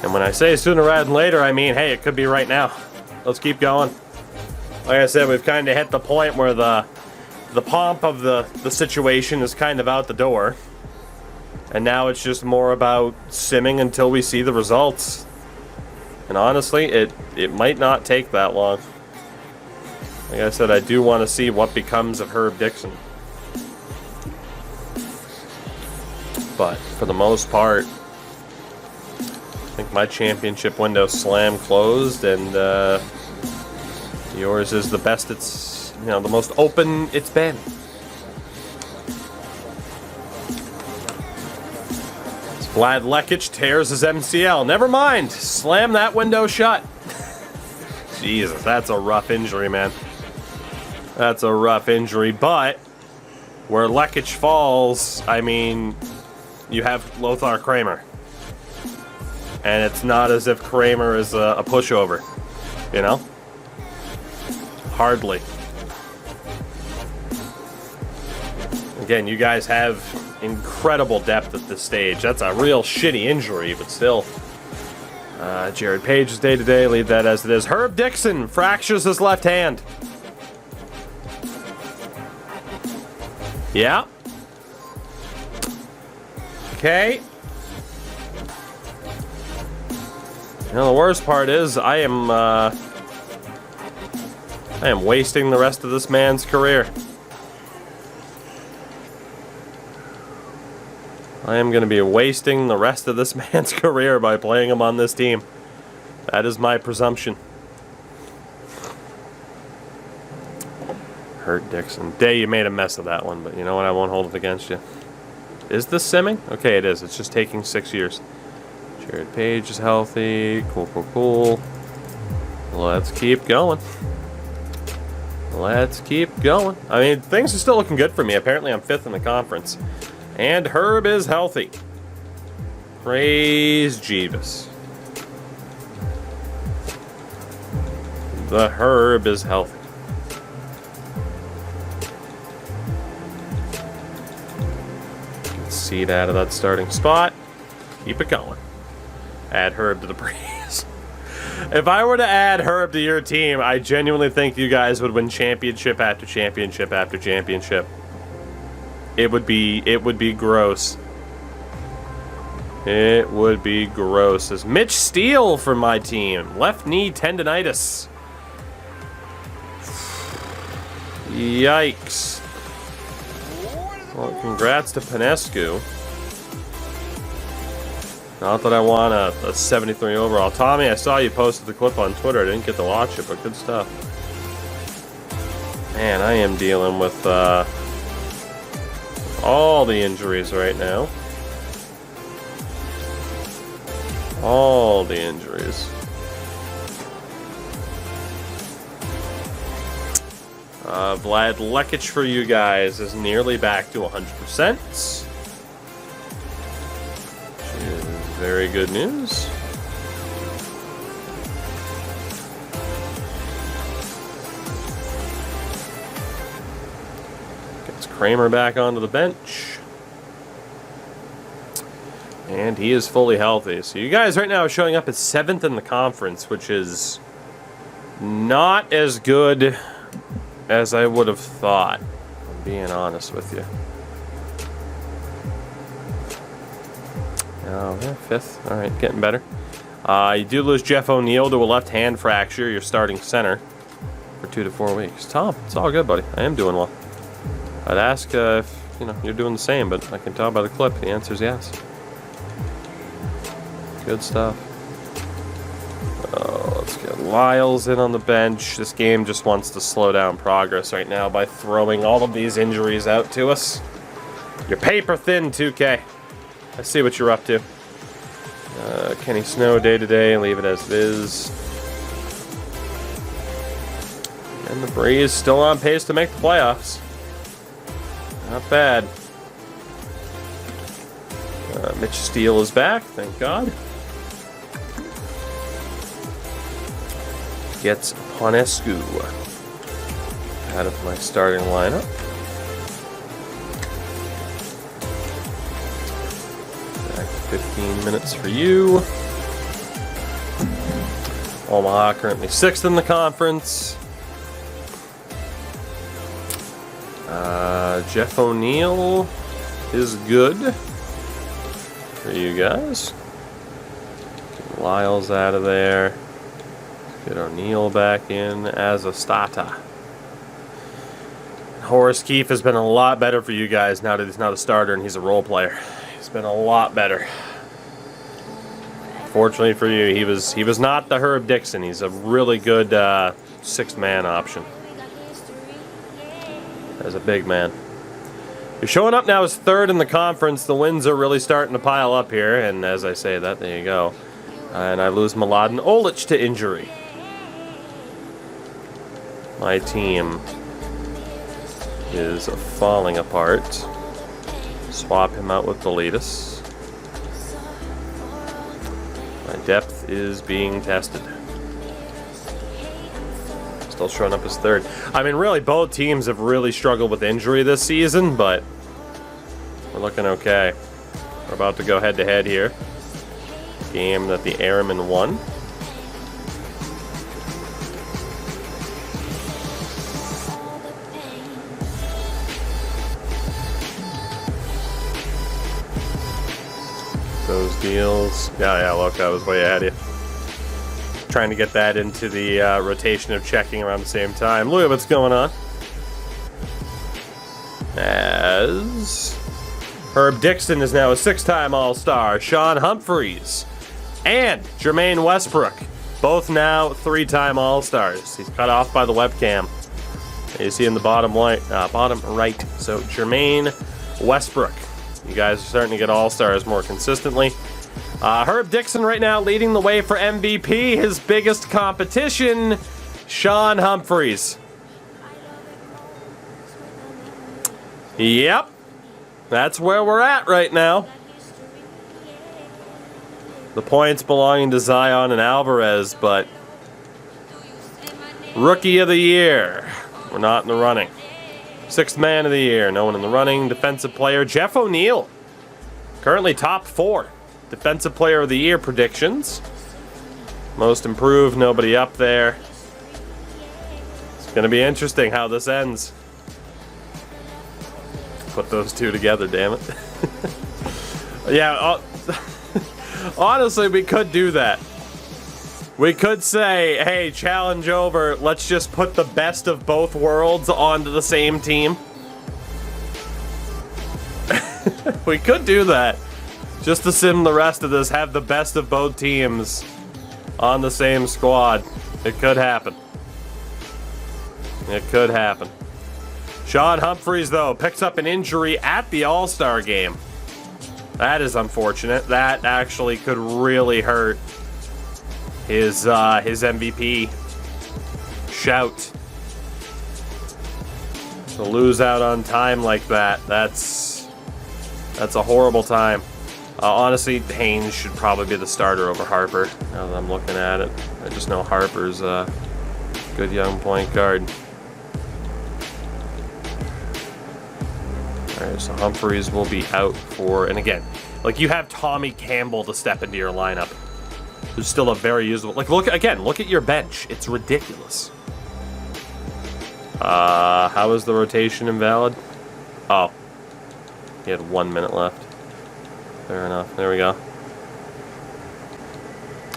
And when I say sooner rather than later, I mean, hey, it could be right now. Let's keep going. Like I said, we've kind of hit the point where the pomp of the situation is kind of out the door. And now it's just more about simming until we see the results. And honestly, it might not take that long. Like I said, I do want to see what becomes of Herb Dixon. But for the most part, I think my championship window slam closed, and yours is the best it's, the most open it's been. Vlad Lekic tears his MCL. Never mind. Slam that window shut. Jesus, that's a rough injury, man. That's a rough injury, but where Lekic falls, I mean, you have Lothar Kramer. And it's not as if Kramer is a pushover, Hardly. Again, you guys have incredible depth at this stage. That's a real shitty injury, but still. Jared Page's day-to-day, leave that as it is. Herb Dixon fractures his left hand. Yeah. Okay. The worst part is I am wasting the rest of this man's career. I am going to be wasting the rest of this man's career by playing him on this team. That is my presumption. Hurt Dixon. Day, you made a mess of that one, but you know what? I won't hold it against you. Is this simming? Okay, it is. It's just taking 6 years. Jared Page is healthy. Cool. Let's keep going. Let's keep going. I mean, things are still looking good for me. Apparently, I'm 5th in the conference. And Herb is healthy. Praise Jeebus. The Herb is healthy. Seed out of that starting spot. Keep it going. Add Herb to the breeze. If I were to add Herb to your team, I genuinely think you guys would win championship after championship after championship. It would be gross. It would be gross. As Mitch Steele for my team. Left knee tendonitis. Yikes. Well, congrats to Panescu. Not that I want a 73 overall. Tommy, I saw you posted the clip on Twitter. I didn't get to watch it, but good stuff. Man, I am dealing with all the injuries right now. All the injuries. Vlad Lekic for you guys is nearly back to 100%. Which is very good news. Gets Kramer back onto the bench. And he is fully healthy. So you guys right now are showing up as 7th in the conference, which is not as good as I would have thought, I'm being honest with you. Oh, yeah, 5th. All right, getting better. You do lose Jeff O'Neal to a left hand fracture. You're starting center for 2 to 4 weeks. Tom, it's all good, buddy. I am doing well. I'd ask if you're doing the same, but I can tell by the clip. The answer is yes. Good stuff. Let's get Lyles in on the bench. This game just wants to slow down progress right now by throwing all of these injuries out to us. You're paper thin, 2K. I see what you're up to. Kenny Snow day-to-day, leave it as it is. And the Breeze still on pace to make the playoffs. Not bad. Mitch Steele is back, thank God. Gets Panescu out of my starting lineup. Back to 15 minutes for you. Omaha currently 6th in the conference. Jeff O'Neal is good for you guys. Get Lyles out of there. Get O'Neal back in as a starter. Horace Keefe has been a lot better for you guys now that he's not a starter and he's a role player. He's been a lot better. Fortunately for you, he was not the Herb Dixon. He's a really good sixth man option as a big man. You're showing up now as 3rd in the conference. The wins are really starting to pile up here, and as I say that, there you go. And I lose Mladen Olic to injury. My team is falling apart. Swap him out with Delitus. My depth is being tested. Still showing up as 3rd. I mean, really, both teams have really struggled with injury this season, but we're looking okay. We're about to go head-to-head here. Game that the Airmen won. Those deals. Yeah, look, I was way ahead of you. Trying to get that into the rotation of checking around the same time. Look at what's going on. As Herb Dixon is now a 6-time All-Star. Sean Humphreys and Jermaine Westbrook, both now 3-time All-Stars. He's cut off by the webcam. You see in the bottom right. So Jermaine Westbrook. You guys are starting to get All-Stars more consistently. Herb Dixon right now leading the way for MVP. His biggest competition, Sean Humphreys. Yep. That's where we're at right now. The points belonging to Zion and Alvarez, but Rookie of the Year, we're not in the running. 6th Man of the Year, no one in the running. Defensive Player, Jeff O'Neal, currently top 4. Defensive Player of the Year predictions. Most Improved, nobody up there. It's going to be interesting how this ends. Put those two together, damn it. Yeah, honestly, we could do that. We could say, hey, challenge over, let's just put the best of both worlds onto the same team. We could do that. Just to sim the rest of this, have the best of both teams on the same squad. It could happen. It could happen. Sean Humphreys, though, picks up an injury at the All-Star game. That is unfortunate. That actually could really hurt his MVP shout. To lose out on time like that, that's a horrible time. Honestly, Haynes should probably be the starter over Harper, now that I'm looking at it. I just know Harper's a good young point guard. Alright, so Humphreys will be out for, and again, like, you have Tommy Campbell to step into your lineup. Who's still a very usable, like, look at your bench. It's ridiculous. How is the rotation invalid? Oh. He had 1 minute left. Fair enough. There we go.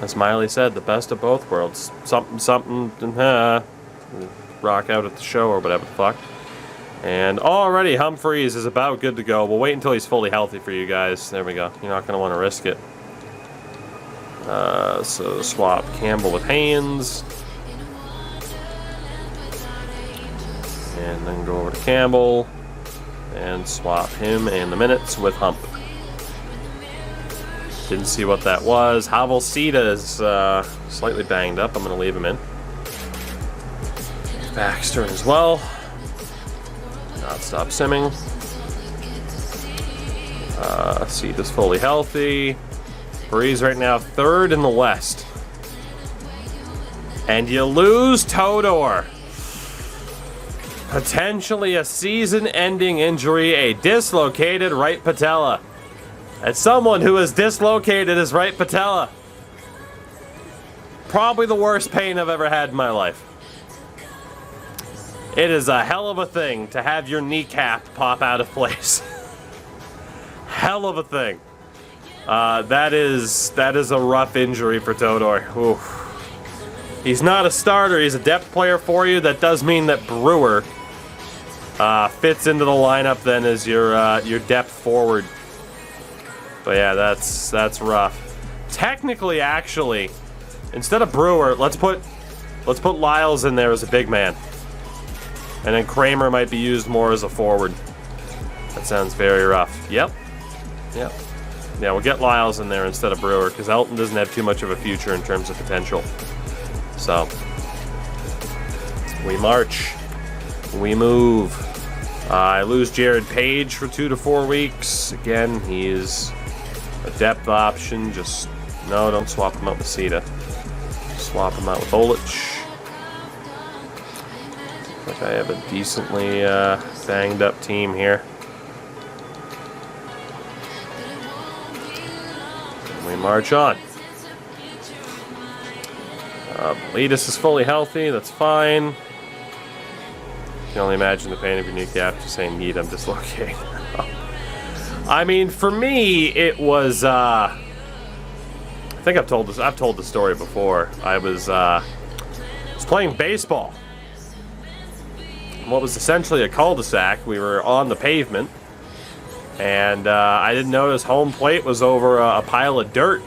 As Miley said, the best of both worlds. Something, rock out at the show or whatever the fuck. And already Humphreys is about good to go. We'll wait until he's fully healthy for you guys. There we go. You're not going to want to risk it. So swap Campbell with Haynes. And then go over to Campbell. And swap him and the minutes with Hump. Didn't see what that was. Havel-Sita is slightly banged up. I'm going to leave him in. Baxter as well. Not stop simming. Sita's fully healthy. Breeze right now 3rd in the West. And you lose Todor. Potentially a season-ending injury, a dislocated right patella. As someone who has dislocated his right patella. Probably the worst pain I've ever had in my life. It is a hell of a thing to have your kneecap pop out of place. Hell of a thing. That is a rough injury for Todor. Oof. He's not a starter. He's a depth player for you. That does mean that Brewer fits into the lineup then as your depth forward. But yeah, that's rough. Technically, actually, instead of Brewer, let's put Lyles in there as a big man. And then Kramer might be used more as a forward. That sounds very rough. Yep. Yeah, we'll get Lyles in there instead of Brewer, because Elton doesn't have too much of a future in terms of potential. So, we march. We move. I lose Jared Page for 2 to 4 weeks. Again, he is a depth option. Just, no, don't swap him out with Sita. Swap him out with Olich. Like I have a decently banged up team here. And we march on. Leadus is fully healthy, that's fine. You can only imagine the pain of your kneecap just saying, "Yeet, I'm dislocating." I mean, for me, it was, I think I've told the story before. I was playing baseball. What was essentially a cul-de-sac. We were on the pavement, and I didn't notice home plate was over a pile of dirt.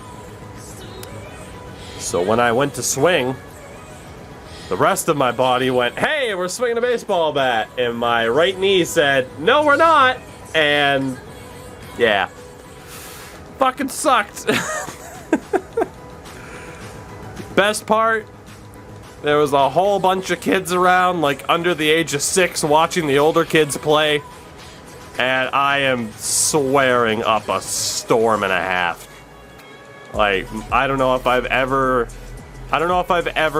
So when I went to swing, the rest of my body went, "Hey, we're swinging a baseball bat," and my right knee said, "No, we're not," and yeah, fucking sucked. Best part, there was a whole bunch of kids around, like under the age of 6, watching the older kids play. And I am swearing up a storm and a half. Like, I don't know if I've ever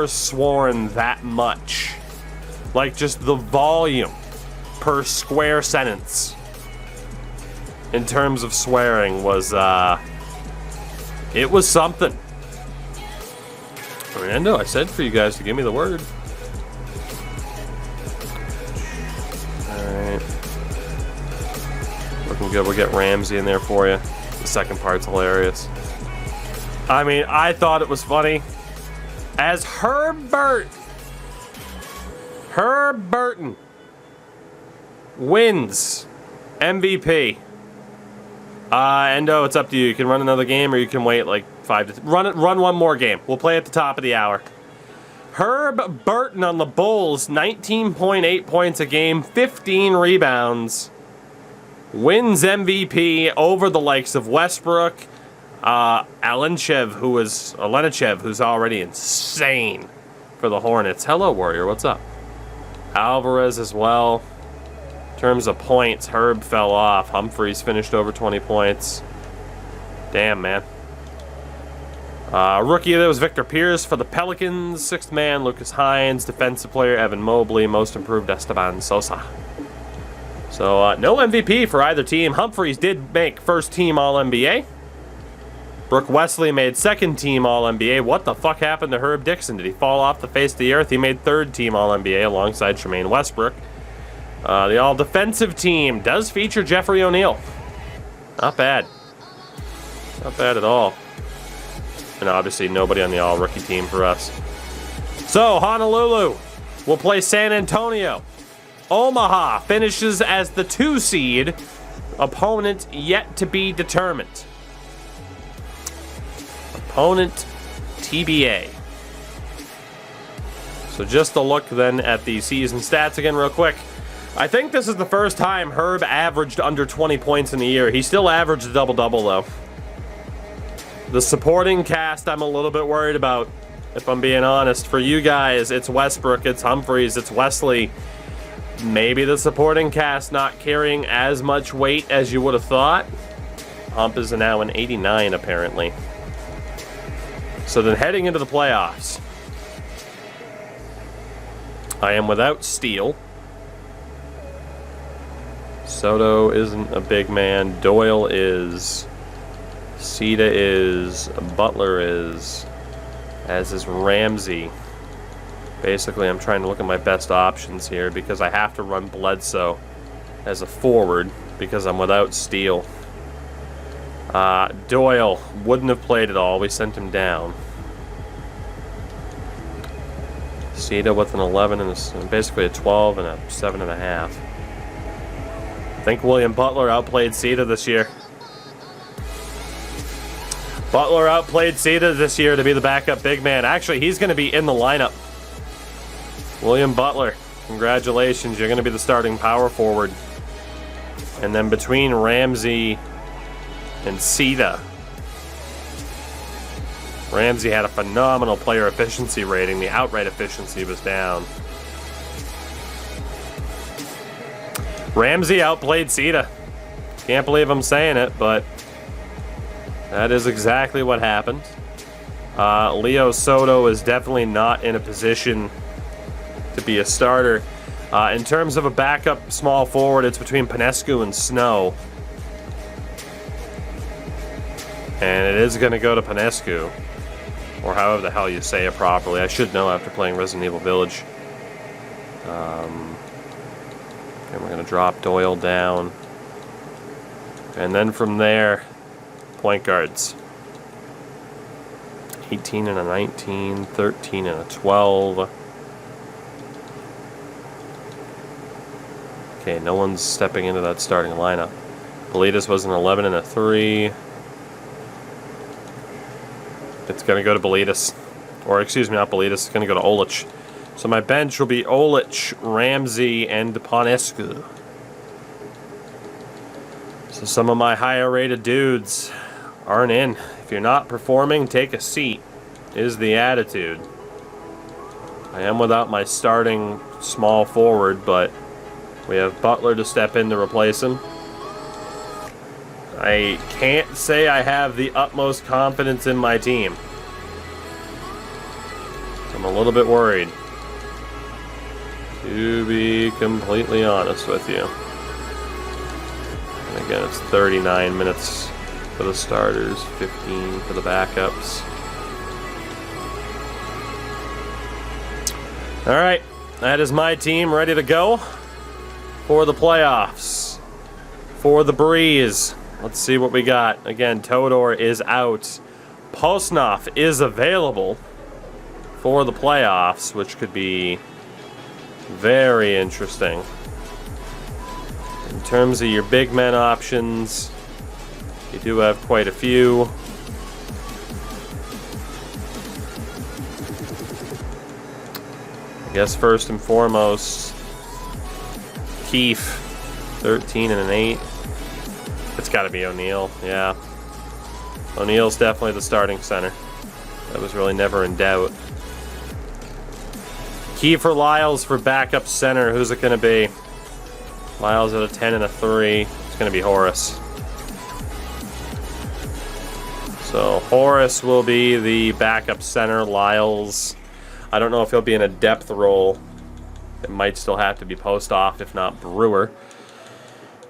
sworn that much. Like, just the volume per square sentence in terms of swearing was, it was something. Fernando, I said for you guys to give me the word. Alright. Looking good. We'll get Ramsey in there for you. The second part's hilarious. I mean, I thought it was funny. As Herb Burton wins MVP. Endo, it's up to you. You can run another game, or you can wait like 5 to... Run one more game. We'll play at the top of the hour. Herb Burton on the Bulls, 19.8 points a game, 15 rebounds. Wins MVP over the likes of Westbrook. Alenechev, who's already insane for the Hornets. Hello, Warrior. What's up? Alvarez as well. In terms of points, Herb fell off. Humphreys finished over 20 points. Damn, man. Rookie of that was Victor Pierce for the Pelicans. Sixth man, Lucas Hines. Defensive player, Evan Mobley. Most improved, Esteban Sosa. So, no MVP for either team. Humphreys did make first team All-NBA. Brooke Wesley made second team All-NBA. What the fuck happened to Herb Dixon? Did he fall off the face of the earth? He made third team All-NBA alongside Tremaine Westbrook. The all-defensive team does feature Jeffrey O'Neal. Not bad. Not bad at all. And obviously nobody on the all-rookie team for us. So, Honolulu will play San Antonio. Omaha finishes as the 2 seed. Opponent yet to be determined. Opponent TBA. So just a look then at the season stats again real quick. I think this is the first time Herb averaged under 20 points in a year. He still averaged a double-double, though. The supporting cast I'm a little bit worried about, if I'm being honest. For you guys, it's Westbrook, it's Humphreys, it's Wesley. Maybe the supporting cast not carrying as much weight as you would have thought. Hump is now an 89, apparently. So then heading into the playoffs, I am without Steele. Soto isn't a big man. Doyle is. Sita is. Butler is. as is Ramsey. Basically, I'm trying to look at my best options here because I have to run Bledsoe as a forward because I'm without Steele. Doyle wouldn't have played at all. We sent him down. Sita with an 11 and basically a 12 and a 7.5. I think William Butler outplayed Sita this year. Butler outplayed Sita this year to be the backup big man. Actually, he's going to be in the lineup. William Butler, congratulations. You're going to be the starting power forward. And then between Ramsey and Sita, Ramsey had a phenomenal player efficiency rating. The outright efficiency was down. Ramsey outplayed Sita. Can't believe I'm saying it, but that is exactly what happened. Leo Soto is definitely not in a position to be a starter. In terms of a backup small forward, it's between Panescu and Snow. And it is going to go to Panescu. Or however the hell you say it properly. I should know after playing Resident Evil Village. And we're going to drop Doyle down. And then from there, point guards. 18 and a 19, 13 and a 12. Okay, no one's stepping into that starting lineup. Belitas was an 11 and a 3. It's going to go to Belitas. Or, excuse me, not Belitas. It's going to go to Olich. So my bench will be Olich, Ramsey, and Ponescu. So some of my higher rated dudes aren't in. If you're not performing, take a seat, is the attitude. I am without my starting small forward, but we have Butler to step in to replace him. I can't say I have the utmost confidence in my team. I'm a little bit worried, to be completely honest with you. And again, it's 39 minutes for the starters, 15 for the backups. All right, that is my team ready to go for the playoffs, for the breeze. Let's see what we got. Again, Todor is out. Posnov is available for the playoffs, which could be very interesting. In terms of your big men options, you do have quite a few. I guess first and foremost, Keefe, 13 and an 8. It's got to be O'Neal, yeah. O'Neal's definitely the starting center. That was really never in doubt. Kiefer Lyles for backup center. Who's it going to be? Lyles at a 10 and a 3. It's going to be Horace. So Horace will be the backup center. Lyles, I don't know if he'll be in a depth role. It might still have to be post-off, if not Brewer.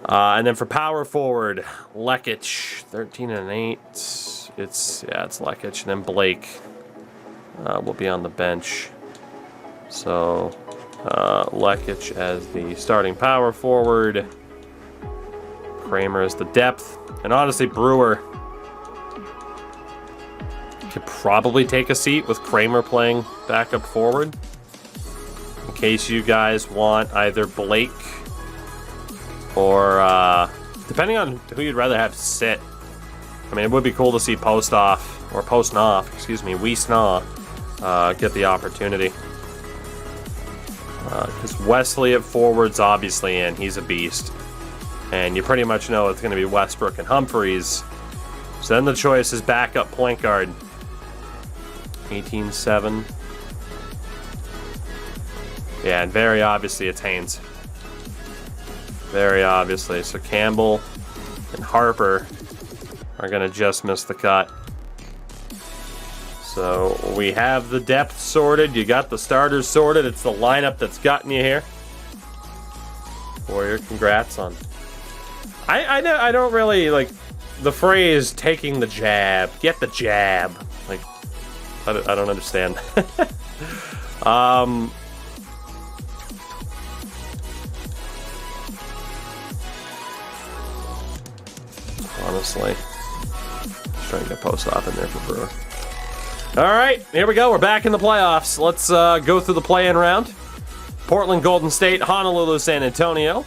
And then for power forward, Lekic, 13 and an 8. It's Lekic. And then Blake will be on the bench. So Lekic as the starting power forward. Kramer as the depth. And honestly, Brewer could probably take a seat with Kramer playing backup forward. In case you guys want either Blake or, depending on who you'd rather have sit. I mean, it would be cool to see Posnov, Wiesna, get the opportunity. Because Wesley at forward's obviously in. He's a beast. And you pretty much know it's going to be Westbrook and Humphreys. So then the choice is backup point guard. 18-7. Yeah, and very obviously it's Haynes. Very obviously. So Campbell and Harper are going to just miss the cut. So we have the depth sorted. You got the starters sorted. It's the lineup that's gotten you here. Warrior, congrats on. I don't really like the phrase "taking the jab." Get the jab. Like I don't understand. Honestly, just trying to get post-op in there for Brewer. All right, here we go. We're back in the playoffs. Let's go through the play-in round. Portland, Golden State, Honolulu, San Antonio,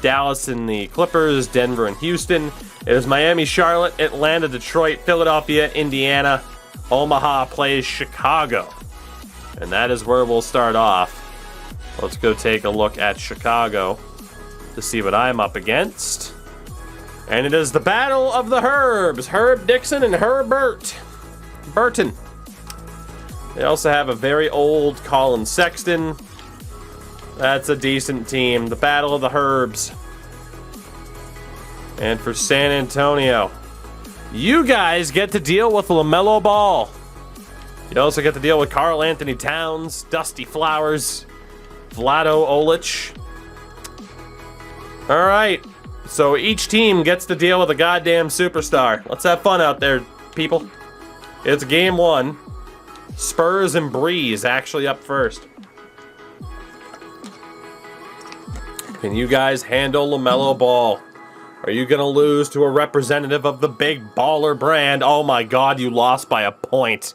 Dallas and the Clippers, Denver and Houston. It is Miami, Charlotte, Atlanta, Detroit, Philadelphia, Indiana, Omaha plays Chicago. And that is where we'll start off. Let's go take a look at Chicago to see what I'm up against. And it is the battle of the Herbs. Herb Dixon and Herbert Burton. They also have a very old Colin Sexton. That's a decent team. The battle of the Herbs. And for San Antonio, you guys get to deal with LaMelo Ball. You also get to deal with Karl Anthony Towns, Dusty Flowers, Vlado Olic. All right, so each team gets to deal with a goddamn superstar. Let's have fun out there, people. It's game one. Spurs and Breeze actually up first. Can you guys handle LaMelo Ball? Are you going to lose to a representative of the big baller brand? Oh my God, you lost by a point.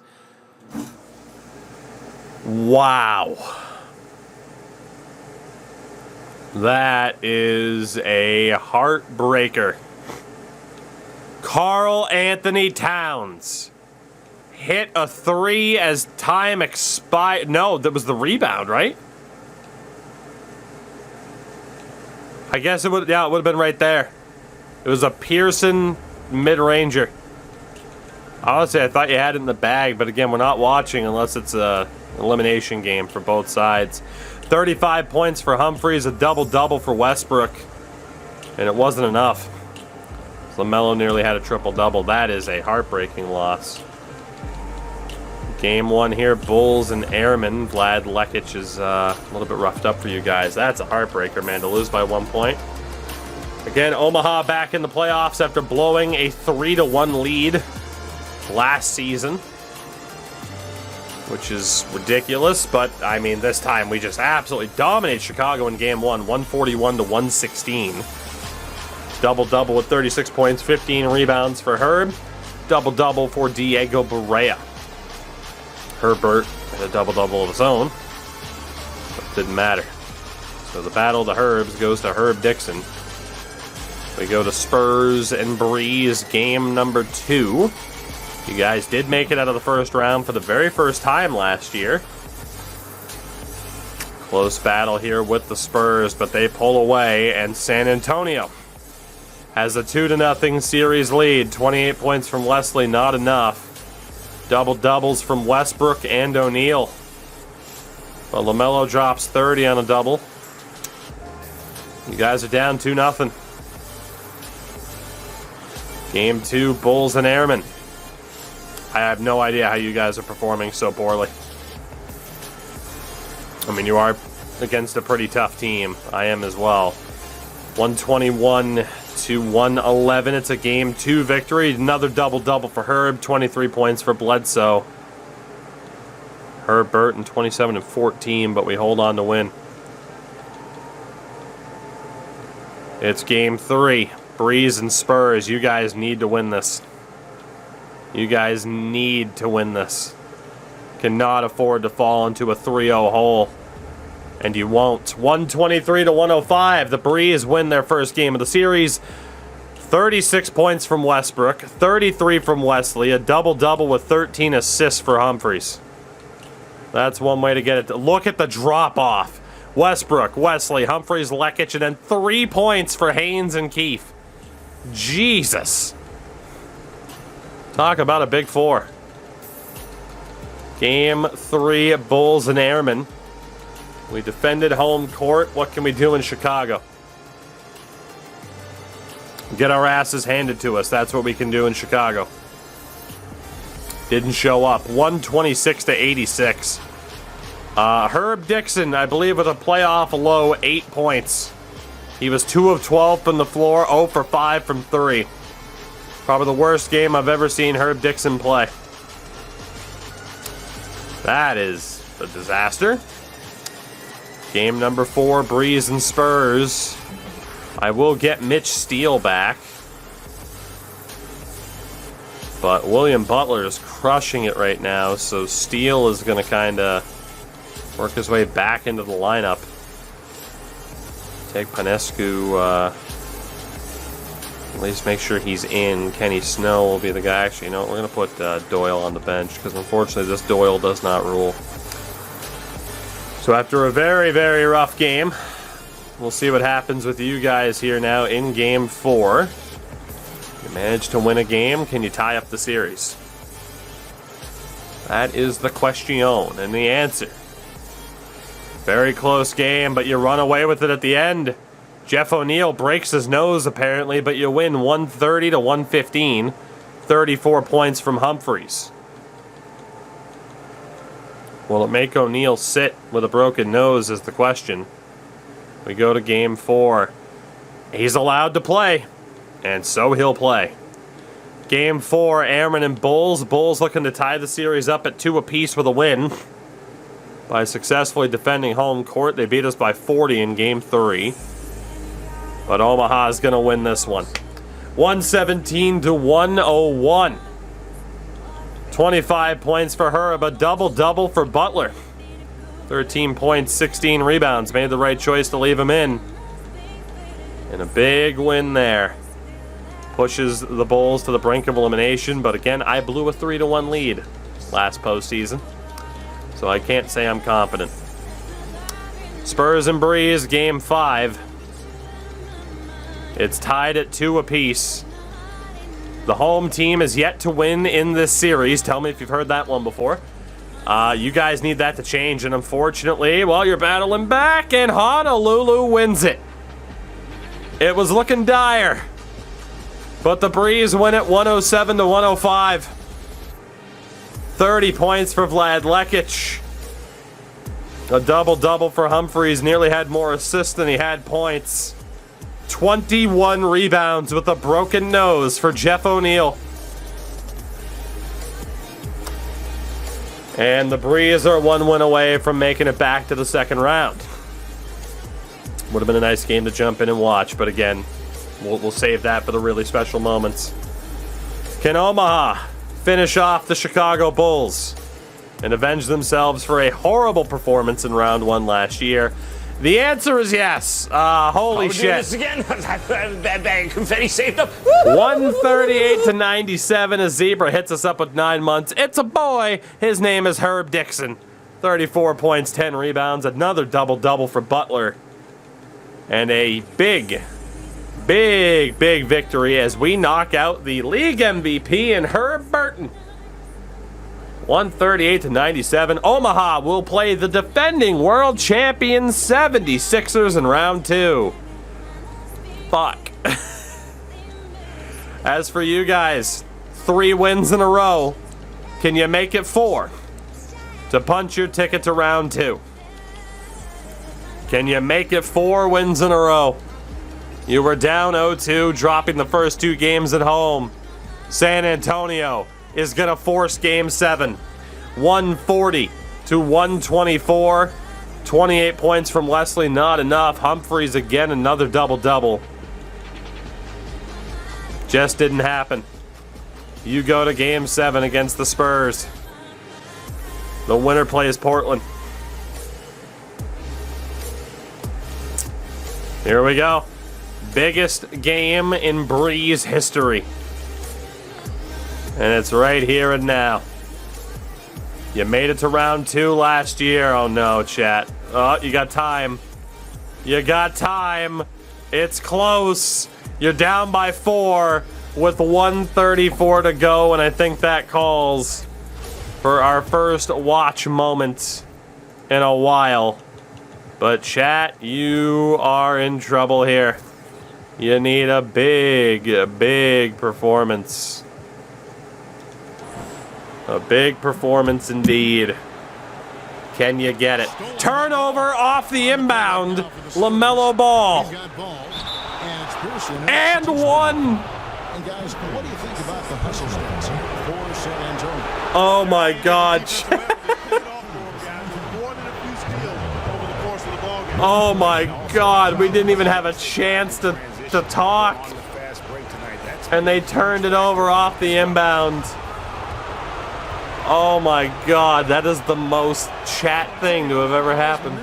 Wow. That is a heartbreaker. Karl Anthony Towns hit a three as time expired. No, that was the rebound, right? I guess it would, yeah, it would have been right there. It was a Pearson mid-ranger. Honestly, I thought you had it in the bag, but again, we're not watching unless it's an elimination game for both sides. 35 points for Humphries, a double-double for Westbrook, and it wasn't enough. LaMelo nearly had a triple-double. That is a heartbreaking loss. Game one here, Bulls and Airmen. Vlad Lekic is a little bit roughed up for you guys. That's a heartbreaker, man, to lose by 1 point. Again, Omaha back in the playoffs after blowing a 3-1 lead last season, which is ridiculous, but I mean, this time we just absolutely dominate Chicago in game one, 141-116. Double-double with 36 points, 15 rebounds for Herb. Double-double for Diego Barea. Herbert had a double-double of his own, but it didn't matter. So the battle of the Herbs goes to Herb Dixon. We go to Spurs and Breeze, game number 2. You guys did make it out of the first round for the very first time last year. Close battle here with the Spurs, but they pull away, and San Antonio has a 2-0 series lead. 28 points from Wesley, not enough. Double-doubles from Westbrook and O'Neal. But LaMelo drops 30 on a double. You guys are down 2-0. Game 2, Bulls and Airmen. I have no idea how you guys are performing so poorly. I mean, you are against a pretty tough team. I am as well. 121-111. It's a game 2 victory. Another double-double for Herb. 23 points for Bledsoe. Herb Burton, 27-14, but we hold on to win. It's game 3. Breeze and Spurs, you guys need to win this. You guys need to win this. Cannot afford to fall into a 3-0 hole. And you won't. 123-105. The Breeze win their first game of the series. 36 points from Westbrook. 33 from Wesley. A double-double with 13 assists for Humphries. That's one way to get it. Look at the drop-off. Westbrook, Wesley, Humphries, Lekic, and then 3 points for Haynes and Keefe. Jesus. Talk about a big 4. Game 3, Bulls and Airmen. We defended home court. What can we do in Chicago? Get our asses handed to us. That's what we can do in Chicago. Didn't show up. 126-86. Herb Dixon, I believe, with a playoff low, 8 points. He was 2 of 12 from the floor, 0 for 5 from 3. Probably the worst game I've ever seen Herb Dixon play. That is a disaster. Game number 4, Breeze and Spurs. I will get Mitch Steele back. But William Butler is crushing it right now, so Steele is going to kind of work his way back into the lineup. Take Panescu, at least make sure he's in. Kenny Snow will be the guy. Actually, you know what? We're going to put Doyle on the bench because unfortunately this Doyle does not rule. So after a very, very rough game, we'll see what happens with you guys here now in Game 4. You managed to win a game. Can you tie up the series? That is the question and the answer. Very close game, but you run away with it at the end. Jeff O'Neal breaks his nose, apparently, but you win 130 to 115. 34 points from Humphries. Will it make O'Neal sit with a broken nose is the question. We go to Game 4. He's allowed to play, and so he'll play. Game 4, Airmen and Bulls. Bulls looking to tie the series up at 2 apiece with a win. By successfully defending home court, they beat us by 40 in Game 3. But Omaha's going to win this one. 117 to 101. 25 points for Herb, a double-double for Butler. 13 points, 16 rebounds. Made the right choice to leave him in. And a big win there. Pushes the Bulls to the brink of elimination. But again, I blew a 3-1 lead last postseason. So I can't say I'm confident. Spurs and Breeze, Game 5. It's tied at 2 apiece. The home team is yet to win in this series. Tell me if you've heard that one before. You guys need that to change, and unfortunately, well, you're battling back, and Honolulu wins it. It was looking dire, but the Breeze win it 107 to 105. 30 points for Vlad Lekic. A double-double for Humphries. Nearly had more assists than he had points. 21 rebounds with a broken nose for Jeff O'Neal. And the Breeze are 1 win away from making it back to the second round. Would have been a nice game to jump in and watch, but again, we'll save that for the really special moments. Can Omaha finish off the Chicago Bulls and avenge themselves for a horrible performance in round 1 last year? The answer is yes. Holy shit. This again? Confetti saved up. 138 to 97. A Zebra hits us up with 9 months. It's a boy. His name is Herb Dixon. 34 points, 10 rebounds. Another double-double for Butler. And a big victory as we knock out the league MVP and Herb Burton. 138 to 97. Omaha will play the defending world champion 76ers in round 2. Fuck. As for you guys, 3 wins in a row. Can you make it 4 to punch your ticket to round 2? Can you make it 4 wins in a row? You were down 0-2, dropping the first 2 games at home. San Antonio is going to force Game 7. 140 to 124. 28 points from Leslie, not enough. Humphries again, another double-double. Just didn't happen. You go to Game 7 against the Spurs. The winner plays Portland. Here we go. Biggest game in Breeze history. And it's right here and now. You made it to round 2 last year. Oh no, chat. Oh, you got time. You got time. It's close. You're down by 4 with 1:34 to go, and I think that calls for our first watch moment in a while. But chat, you are in trouble here. You need a big performance. A big performance indeed. Can you get it? Turnover off the inbound. LaMelo Ball. And 1. Oh my God. Oh my God, we didn't even have a chance to talk. And they turned it over off the inbound. Oh my God, that is the most chat thing to have ever happened.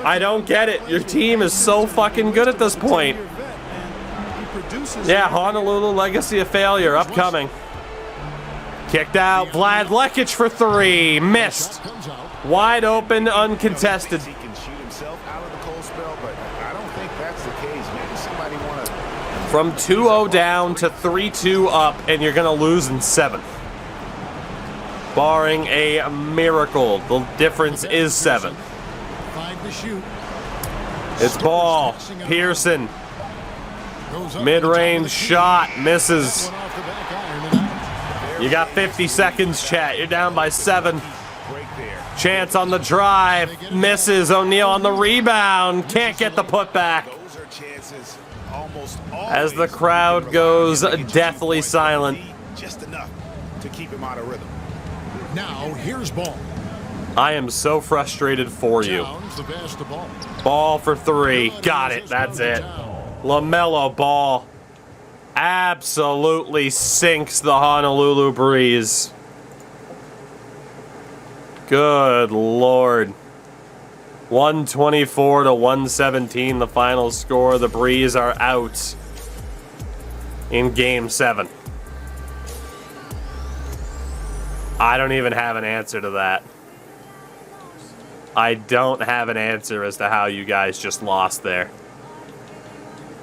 I don't get it. Your team is so fucking good at this point. Yeah, Honolulu legacy of failure upcoming. Kicked out, Vlad Lekic for three, missed. Wide open, uncontested. From 2-0 down to 3-2 up, and you're gonna lose in 7. Barring a miracle, the difference is 7. It's ball, Pearson. Mid-range shot, misses. You got 50 seconds, chat. You're down by 7. Chance on the drive, misses. O'Neal on the rebound, can't get the putback. As the crowd goes deathly silent. Just enough to keep him out of rhythm. Now here's ball. I am so frustrated for you. Ball for 3. Got it. That's it. LaMelo Ball absolutely sinks the Honolulu Breeze. Good Lord. 124 to 117, the final score. The Breeze are out in Game 7. I don't even have an answer to that. I don't have an answer as to how you guys just lost there.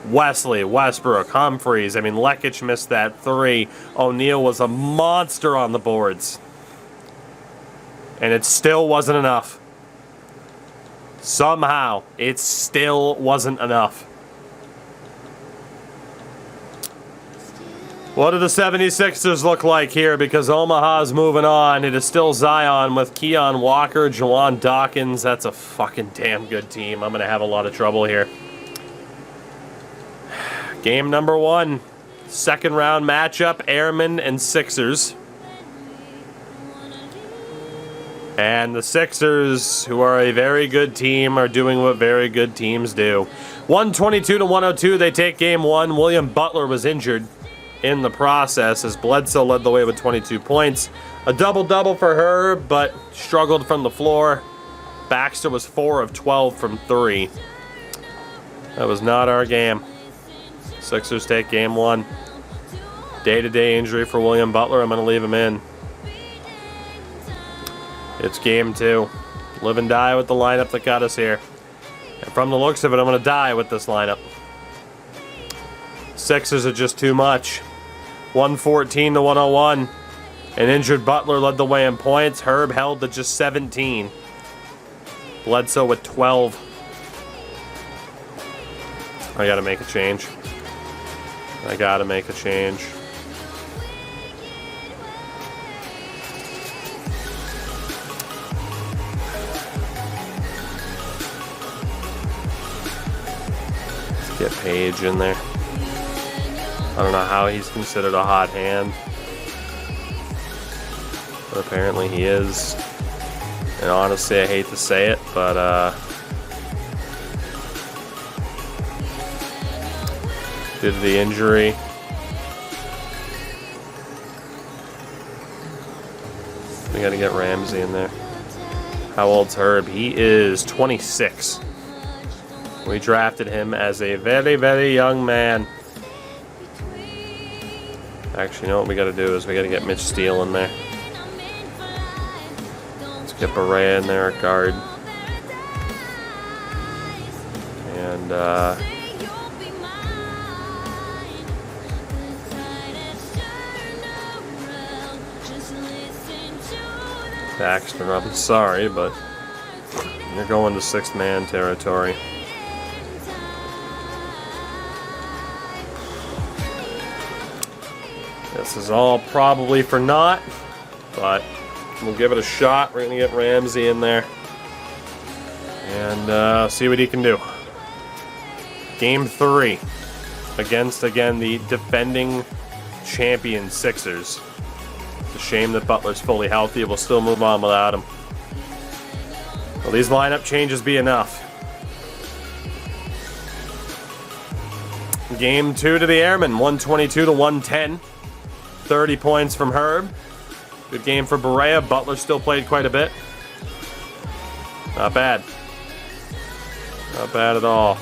Wesley, Westbrook, Humphreys. I mean, Lekic missed that 3. O'Neal was a monster on the boards. And it still wasn't enough. Somehow, it still wasn't enough. What do the 76ers look like here? Because Omaha's moving on. It is still Zion with Keon Walker, Jawan Dawkins. That's a fucking damn good team. I'm going to have a lot of trouble here. Game number 1. Second round matchup, Airmen and Sixers. And the Sixers, who are a very good team, are doing what very good teams do. 122 to 102, they take game 1. William Butler was injured in the process as Bledsoe led the way with 22 points. A double-double for her, but struggled from the floor. Baxter was 4 of 12 from 3. That was not our game. Sixers take game 1. Day-to-day injury for William Butler. I'm going to leave him in. It's game 2. Live and die with the lineup that got us here. And from the looks of it, I'm going to die with this lineup. Sixers are just too much. 114 to 101. An injured Butler led the way in points. Herb held to just 17. Bledsoe with 12. I got to make a change. I got to make a change. Get Page in there. I don't know how he's considered a hot hand, but apparently he is. And honestly, I hate to say it, but due to the injury, we got to get Ramsey in there. How old's Herb? He is 26. We drafted him as a very, very young man. Actually, you know what we got to do is we got to get Mitch Steele in there. Let's get Barea in there at guard. And, Baxter, I'm sorry, but you're going to 6th man territory. This is all probably for naught, but we'll give it a shot. We're going to get Ramsey in there and see what he can do. Game 3 against, again, the defending champion Sixers. It's a shame that Butler's fully healthy. We'll still move on without him. Will these lineup changes be enough? Game 2 to the Airmen, 122 to 110. 30 points from Herb. Good game for Berea. Butler still played quite a bit. Not bad. Not bad at all.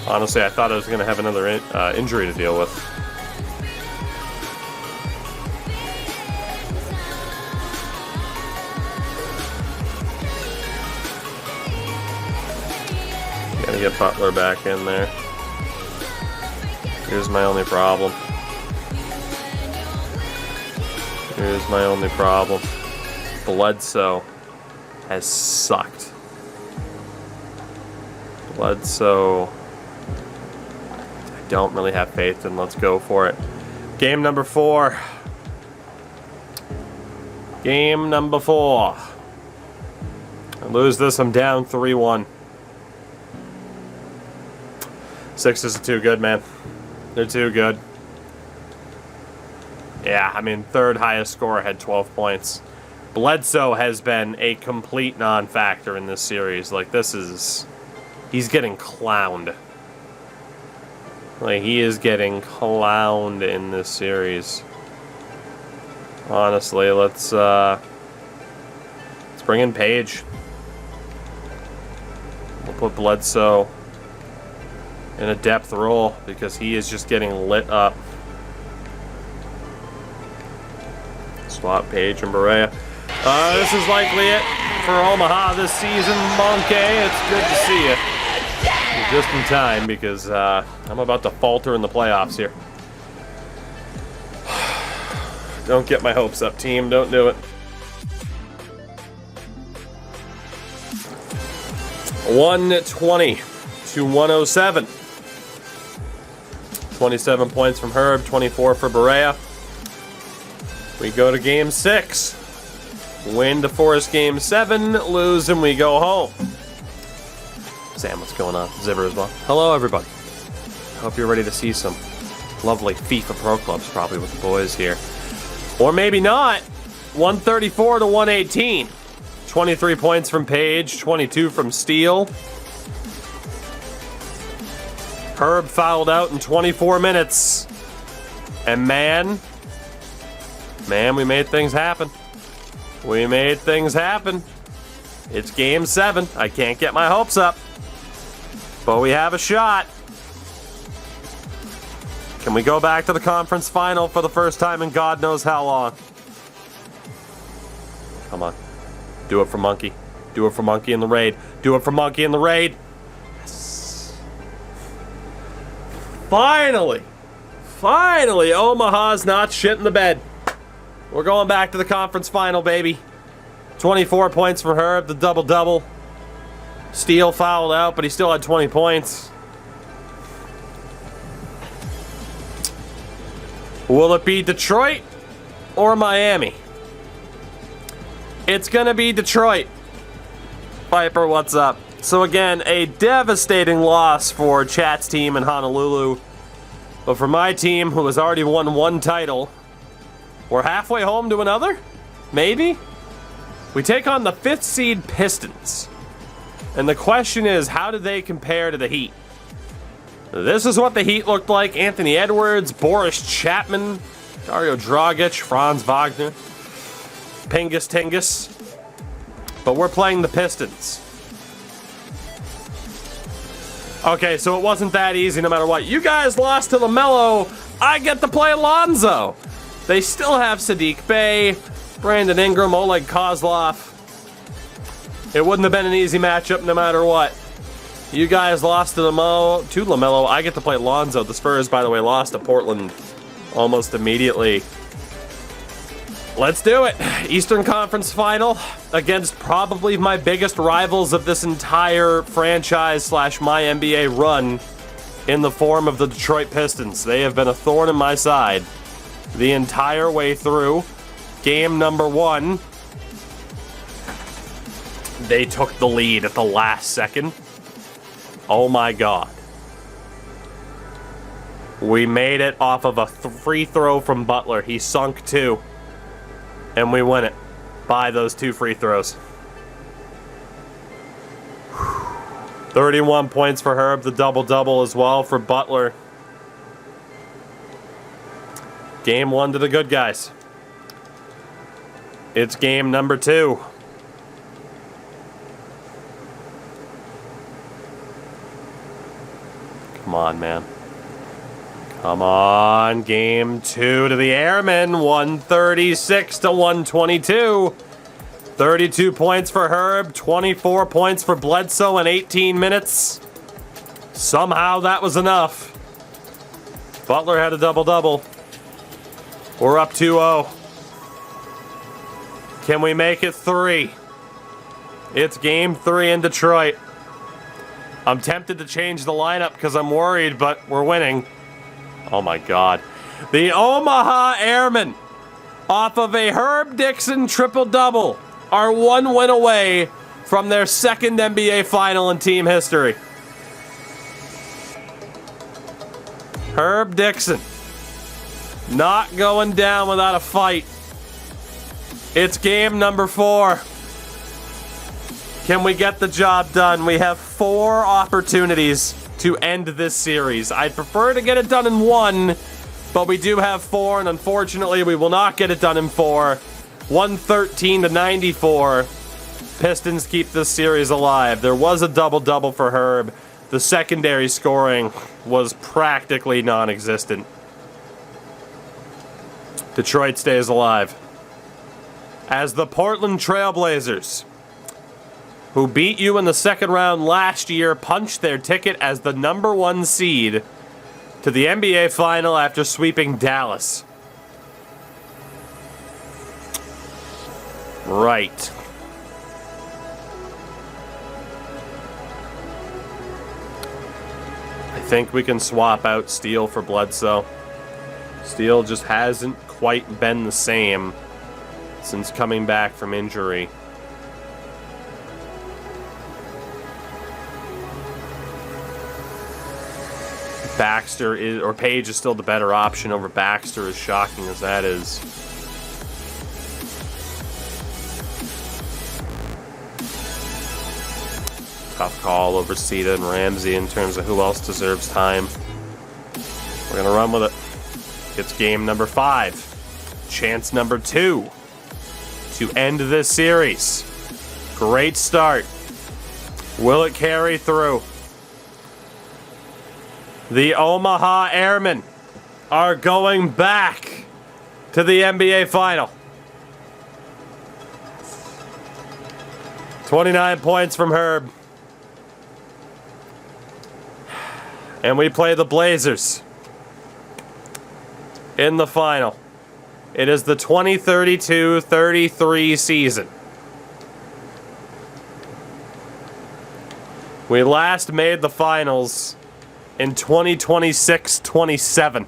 Honestly, I thought I was going to have another injury to deal with. Gotta get Butler back in there. Here's my only problem. Here's my only problem. Bledsoe has sucked. Bledsoe, I don't really have faith in. Let's go for it. Game number 4. Game number 4. I lose this, I'm down 3-1. Sixers are too good, man. They're too good. Yeah, I mean, third highest scorer had 12 points. Bledsoe has been a complete non-factor in this series. Like, this is... He's getting clowned. Like, he is getting clowned in this series. Honestly, let's bring in Page. We'll put Bledsoe in a depth role because he is just getting lit up. Swap Page and Berea. This is likely it for Omaha this season, Monkey. It's good to see you. You're just in time because I'm about to falter in the playoffs here. Don't get my hopes up, team. Don't do it. 120 to 107. 27 points from Herb, 24 for Berea. We go to game 6. Win to force game 7, lose, and we go home. Sam, what's going on? Zibber as well. Hello, everybody. Hope you're ready to see some lovely FIFA Pro Clubs, probably with the boys here. Or maybe not. 134 to 118. 23 points from Page, 22 from Steele. Herb fouled out in 24 minutes. And man, we made things happen. We made things happen. It's game 7. I can't get my hopes up. But we have a shot. Can we go back to the conference final for the first time in God knows how long? Come on. Do it for Monkey. Do it for Monkey in the raid. Do it for Monkey in the raid. Yes. Finally. Finally, Omaha's not shit in the bed. We're going back to the conference final, baby. 24 points for Herb, the double-double. Steele fouled out, but he still had 20 points. Will it be Detroit or Miami? It's gonna be Detroit. Viper, what's up? So again, a devastating loss for Chat's team in Honolulu. But for my team, who has already won 1 title, we're halfway home to another? Maybe? We take on the 5th seed Pistons. And the question is, how do they compare to the Heat? This is what the Heat looked like. Anthony Edwards, Boris Chapman, Dario Dragic, Franz Wagner, Pingus Tingus. But we're playing the Pistons. Okay, so it wasn't that easy no matter what. You guys lost to LaMelo. I get to play Lonzo. They still have Sadiq Bey, Brandon Ingram, Oleg Kozlov. It wouldn't have been an easy matchup no matter what. You guys lost to LaMelo. I get to play Lonzo. The Spurs, by the way, lost to Portland almost immediately. Let's do it. Eastern Conference Final against probably my biggest rivals of this entire franchise / MyNBA run in the form of the Detroit Pistons. They have been a thorn in my side the entire way through. Game number 1. They took the lead at the last second. Oh my God. We made it off of a free throw from Butler. He sunk 2. And we win it by those 2 free throws. 31 points for Herb, the double-double as well for Butler. Game 1 to the good guys. It's game number 2. Come on, man. Come on. Game 2 to the Airmen. 136 to 122. 32 points for Herb. 24 points for Bledsoe in 18 minutes. Somehow that was enough. Butler had a double-double. We're up 2-0. Can we make it 3? It's game 3 in Detroit. I'm tempted to change the lineup because I'm worried, but we're winning. Oh my God. The Omaha Airmen, off of a Herb Dixon triple-double, are 1 win away from their second NBA final in team history. Herb Dixon, not going down without a fight. It's game number 4. Can we get the job done? We have 4 opportunities to end this series. I'd prefer to get it done in 1, but we do have 4, and unfortunately we will not get it done in 4. 113 to 94. Pistons keep this series alive. There was a double-double for Herb. The secondary scoring was practically non-existent. Detroit stays alive. As the Portland Trailblazers, who beat you in the second round last year, punched their ticket as the number 1 seed to the NBA final after sweeping Dallas. Right. I think we can swap out Steele for Bledsoe. Steele just hasn't quite been the same since coming back from injury. Baxter is, or Page is still the better option over Baxter, as shocking as that is. Tough call over Sita and Ramsey in terms of who else deserves time. We're gonna run with it. It's game number 5. Chance number 2 to end this series. Great start. Will it carry through? The Omaha Airmen are going back to the NBA final. 29 points from Herb. And we play the Blazers in the final. It is the 2032-33 season. We last made the finals in 2026-27.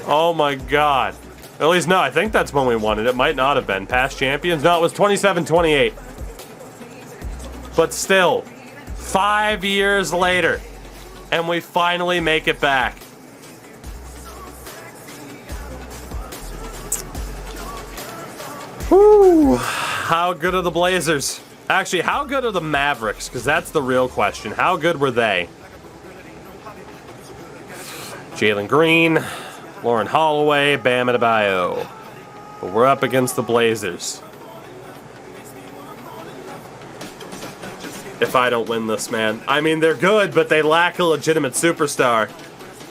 Oh my God. At least, no, I think that's when we won it. It might not have been. Past champions? No, it was 27-28. But still, 5 years later, and we finally make it back. Whew. How good are the Blazers? Actually, how good are the Mavericks? Because that's the real question. How good were they? Jalen Green, Lauren Holloway, Bam Adebayo. But we're up against the Blazers. If I don't win this, man. I mean, they're good, but they lack a legitimate superstar.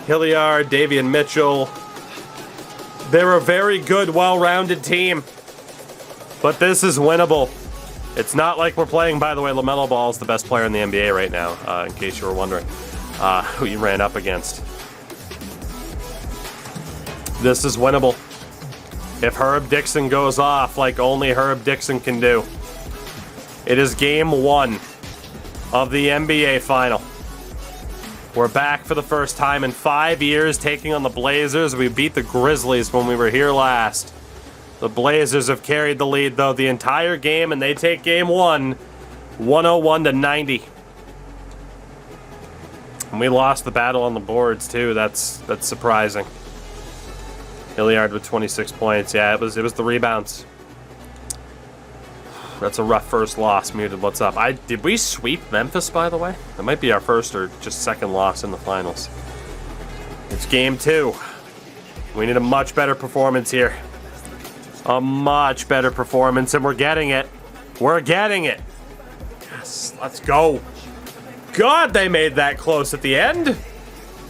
Hilliard, Davion Mitchell. They're a very good, well-rounded team. But this is winnable. It's not like we're playing, by the way, LaMelo Ball is the best player in the NBA right now, in case you were wondering who you ran up against. This is winnable. If Herb Dixon goes off like only Herb Dixon can do. It is game 1 of the NBA final. We're back for the first time in 5 years taking on the Blazers. We beat the Grizzlies when we were here last. The Blazers have carried the lead, though, the entire game, and they take game 1, 101-90. And we lost the battle on the boards, too. That's surprising. Hilliard with 26 points. Yeah, it was the rebounds. That's a rough first loss. Muted, what's up? Did we sweep Memphis, by the way? That might be our first or just second loss in the finals. It's game 2. We need a much better performance here. A much better performance, and we're getting it. We're getting it. Yes, let's go. God, they made that close at the end.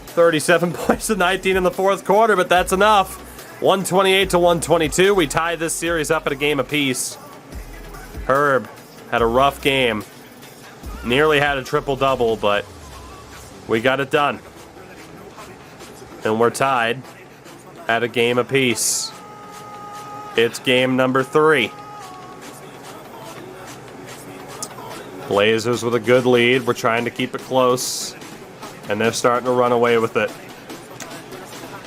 37 points to 19 in the fourth quarter, but that's enough. 128 to 122. We tie this series up at a game apiece. Herb had a rough game. Nearly had a triple-double, but we got it done. And we're tied at a game apiece. It's game number 3. Blazers with a good lead. We're trying to keep it close. And they're starting to run away with it.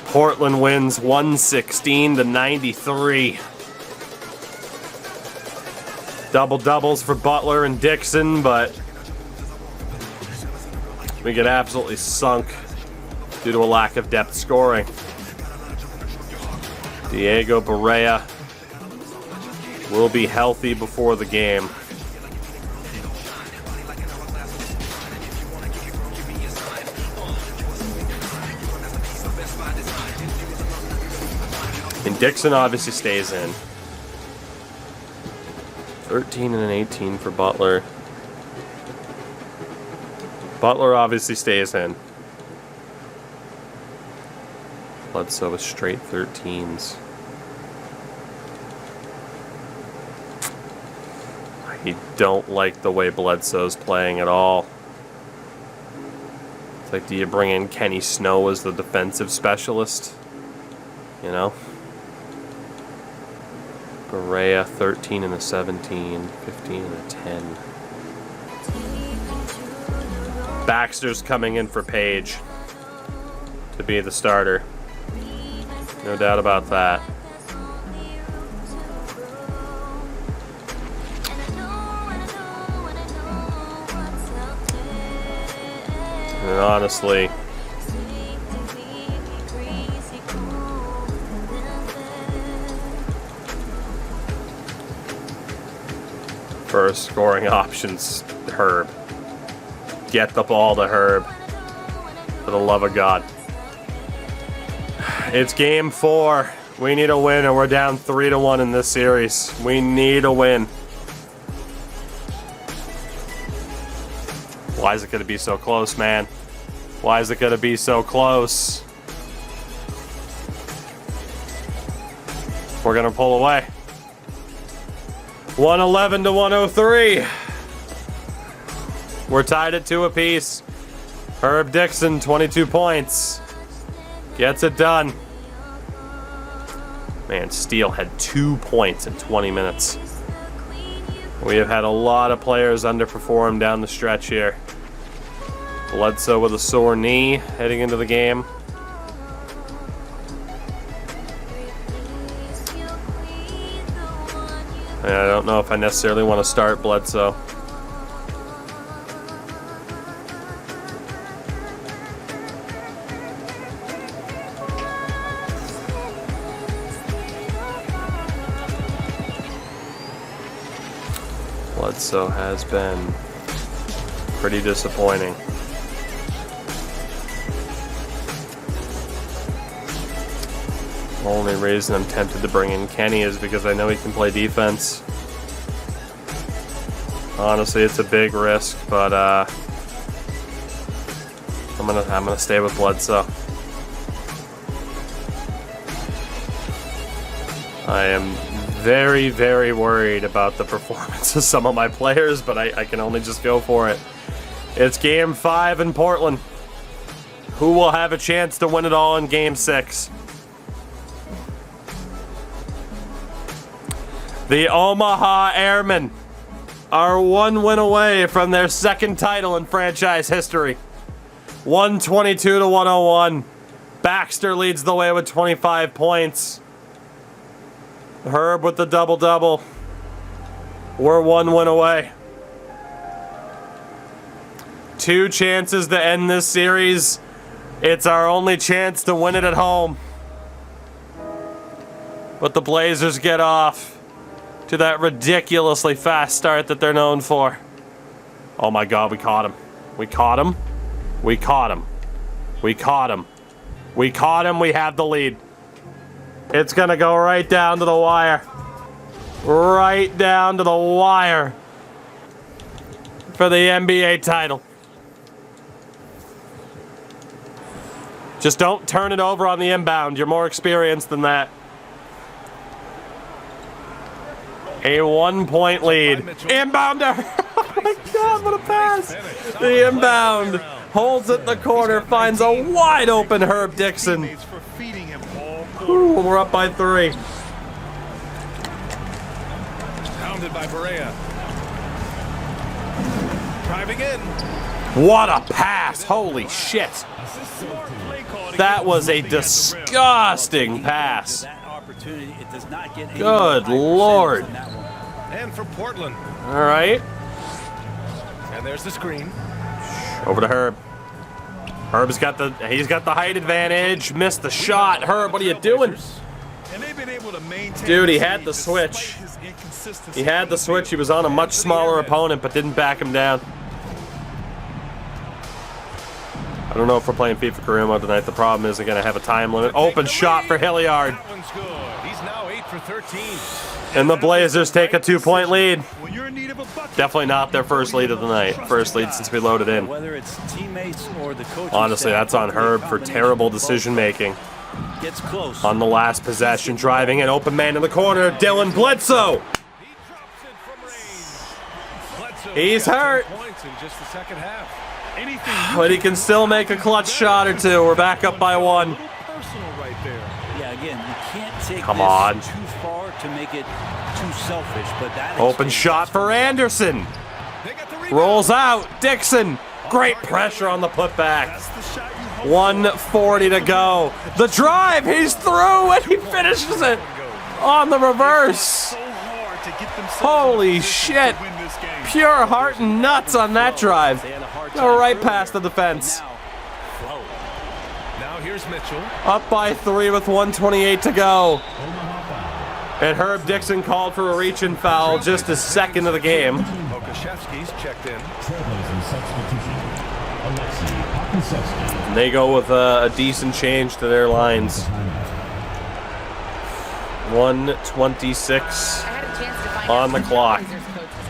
Portland wins 116 to 93. Double-doubles for Butler and Dixon, but we get absolutely sunk due to a lack of depth scoring. Diego Barea will be healthy before the game. And Dixon obviously stays in. 13 and an 18 for Butler. Butler obviously stays in. Bledsoe with straight 13s. I don't like the way Bledsoe's playing at all. It's like, do you bring in Kenny Snow as the defensive specialist? You know? Barea, 13 and a 17, 15 and a 10. Baxter's coming in for Page to be the starter. No doubt about that. And honestly, first scoring options, Herb. Get the ball to Herb. For the love of God. It's game 4. We need a win, and we're down 3-1 in this series. We need a win. Why is it going to be so close, man? Why is it going to be so close? We're going to pull away. 111 to 103. We're tied at 2 apiece. Herb Dixon, 22 points. Gets it done. Man, Steele had 2 points in 20 minutes. We have had a lot of players underperform down the stretch here. Bledsoe with a sore knee heading into the game. And I don't know if I necessarily want to start Bledsoe. Bledsoe has been pretty disappointing. The only reason I'm tempted to bring in Kenny is because I know he can play defense. Honestly, it's a big risk, but I'm gonna stay with Bledsoe. I am very, very worried about the performance of some of my players, but I can only just go for it. It's game 5 in Portland. Who will have a chance to win it all in game 6? The Omaha Airmen are 1 win away from their second title in franchise history. 122 to 101. Baxter leads the way with 25 points. Herb with the double-double. We're 1 win away. 2 chances to end this series. It's our only chance to win it at home. But the Blazers get off to that ridiculously fast start that they're known for. Oh my God, we caught him. We caught him. We caught him. We caught him. We caught him. We have the lead. It's going to go right down to the wire. Right down to the wire for the NBA title. Just don't turn it over on the inbound. You're more experienced than that. A 1-point lead. Inbounder. Oh my God, what a pass. The inbound holds it in the corner, finds a wide open Herb Dixon. Ooh, we're up by 3. Pounded by Barea. Driving in. What a pass. Holy shit. That was a disgusting pass. Good Lord. And for Portland. All right. And there's the screen. Over to Herb. Herb's got the height advantage. Missed the shot. Herb, what are you doing? Dude, he had the switch. He had the switch. He was on a much smaller opponent, but didn't back him down. I don't know if we're playing FIFA Career Mode tonight. The problem is they're going to have a time limit. Open shot for Hilliard. He's now 8 for 13. And the Blazers take a 2-point lead. Definitely not their first lead of the night. First lead since we loaded in. Honestly, that's on Herb for terrible decision making. On the last possession, driving an open man in the corner, Dylan Bledsoe. He's hurt. But he can still make a clutch shot or two. We're back up by 1. Yeah, again, you can't take Come on. too far to make it too selfish, but that Open shot for Anderson. Rolls out. Dixon. Great pressure on the putback. 1:40 to go. The drive. He's through and he finishes it on the reverse. Holy shit. Pure heart and nuts on that drive. Go right past the defense. Now here's Mitchell. Up by 3 with 1:28 to go. And Herb Dixon called for a reach-in foul, just his second of the game. Okashevsky's checked in. And they go with a decent change to their lines. 1:26 on the clock.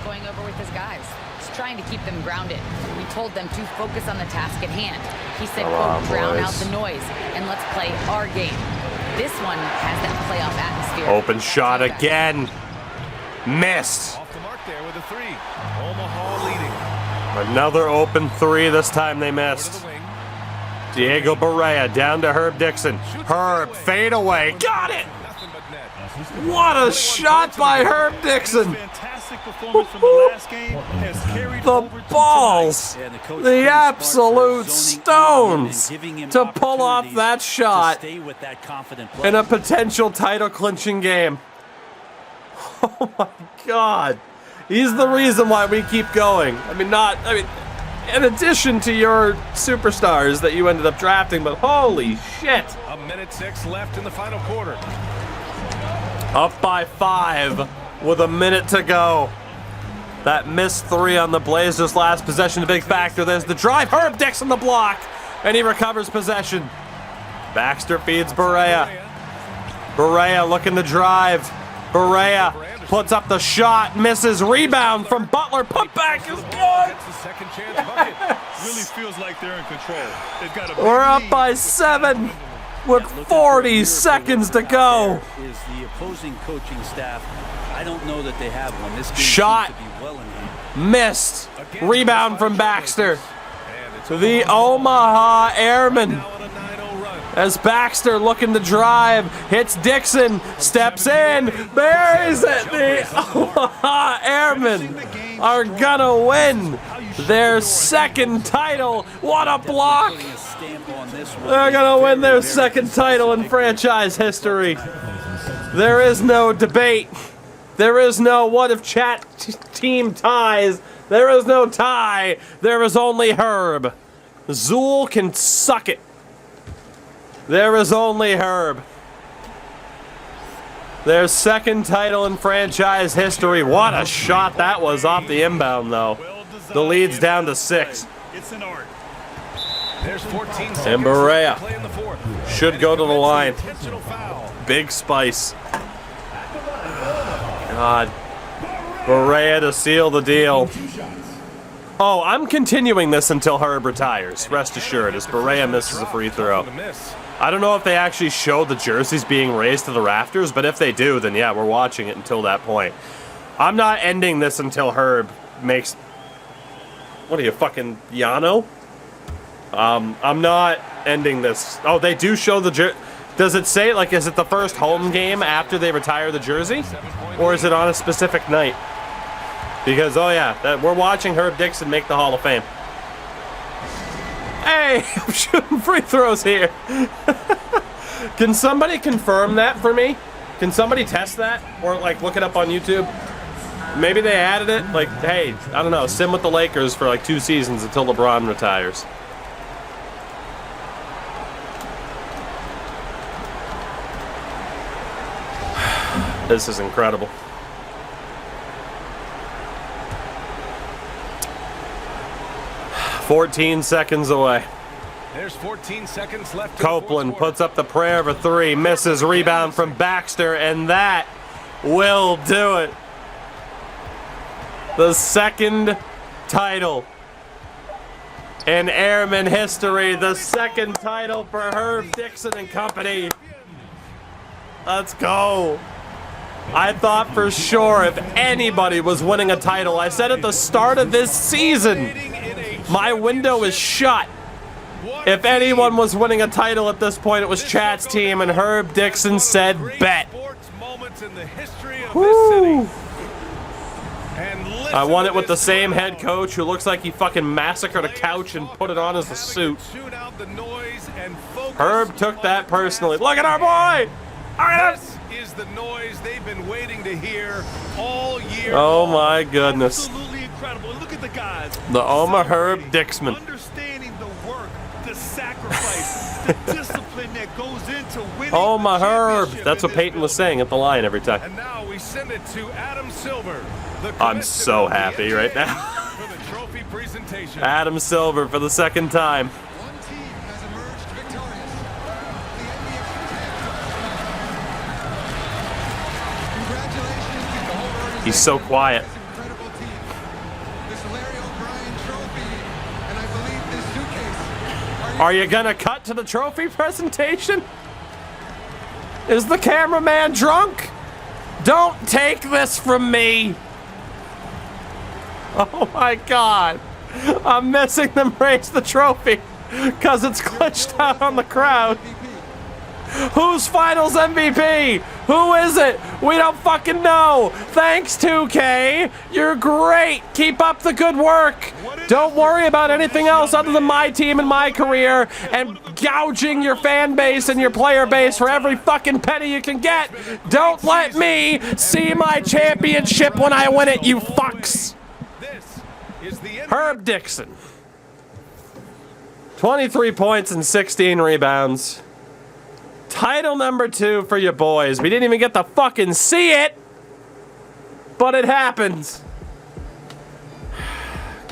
Going over with his guys, just trying to keep them grounded. We told them to focus on the task at hand. He said, quote, drown out the noise and let's play our game. This one has that playoff atmosphere. Open shot again. Missed. Off the mark there with a 3. Omaha leading. Another open 3. This time they missed. Diego Barea down to Herb Dixon. Herb, fade away. Got it. What a shot by Herb Dixon. The balls, the absolute stones to pull off that shot in a potential title clinching game. Oh my God. He's the reason why we keep going. I mean, in addition to your superstars that you ended up drafting, but holy shit. 1:06 left in the final quarter. Up by 5 with a minute to go. That missed 3 on the Blazers' last possession, a big factor. There's the drive. Herb Dixon the block, and he recovers possession. Baxter feeds Barea. Barea looking to drive. Barea puts up the shot, misses. Rebound from Butler. Putback is good. That's the second chance bucket. Really feels like they're in control. They've got a We're up by 7 with 40 seconds to go. Is the opposing coaching staff? I don't know that they have one. This game Shot. seems to be well in hand. Missed. Rebound from Baxter. The Omaha Airmen. As Baxter looking to drive, hits Dixon, steps in, buries it. The Omaha Airmen are gonna win their second title. What a block! They're gonna win their second title in franchise history. There is no debate. There is no what if chat team ties. There is no tie. There is only Herb. Zool can suck it. There is only Herb. Their second title in franchise history. What a shot that was off the inbound, though. The lead's down to 6. It's an art. There's 14 seconds And Barea to play in the fourth. should go to the line. Intentional foul. Big spice. God. Barea to seal the deal. Oh, I'm continuing this until Herb retires. Rest assured, as Barea misses a free throw. I don't know if they actually show the jerseys being raised to the rafters, but if they do, then yeah, we're watching it until that point. I'm not ending this until Herb makes... What are you, fucking Yano? I'm not ending this. Oh, they do show the jersey. Does it say, like, is it the first home game after they retire the jersey? Or is it on a specific night? Because, oh yeah, we're watching Herb Dixon make the Hall of Fame. Hey, I'm shooting free throws here. Can somebody confirm that for me? Can somebody test that? Or, like, look it up on YouTube? Maybe they added it. Like, hey, I don't know, sim with the Lakers for, like, 2 seasons until LeBron retires. This is incredible. "14 seconds away. There's 14 seconds left. Copeland puts up the prayer of a 3, misses, rebound from Baxter, and that will do it. The second title in Airman history. The second title for Herb Dixon and company. Let's go. I thought for sure if anybody was winning a title, I said at the start of this season, my window is shut. If anyone was winning a title at this point, it was Chat's team, and Herb Dixon said bet. Woo. I won it with the same head coach who looks like he fucking massacred a couch and put it on as a suit. Herb took that personally. Look at our boy! This is the noise they've been waiting to hear all year. Oh my goodness. Absolutely incredible. Look at the guys. The Oma Herb Dixman. Understanding the work, the sacrifice, the discipline that goes into winning. Oma the Herb. championship That's what in this Peyton was building. saying at the line every time. And now we send it to Adam Silver. I'm so happy right now. For the trophy presentation. Adam Silver for the second time. One team has emerged victorious. Congratulations to the whole organization. He's so quiet. This incredible team. This Larry O'Brien trophy, and I believe this suitcase. Are you gonna cut to the trophy presentation? Is the cameraman drunk? Don't take this from me. Oh my God. I'm missing them raise the trophy because it's glitched out on the crowd. Who's finals MVP? Who is it? We don't fucking know. Thanks, 2K. You're great. Keep up the good work. Don't worry about anything else other than my team and my career and gouging your fan base and your player base for every fucking penny you can get. Don't let me see my championship when I win it, you fucks. This is the end. Herb Dixon. 23 points and 16 rebounds. Title number 2 for your boys. We didn't even get to fucking see it, but it happens.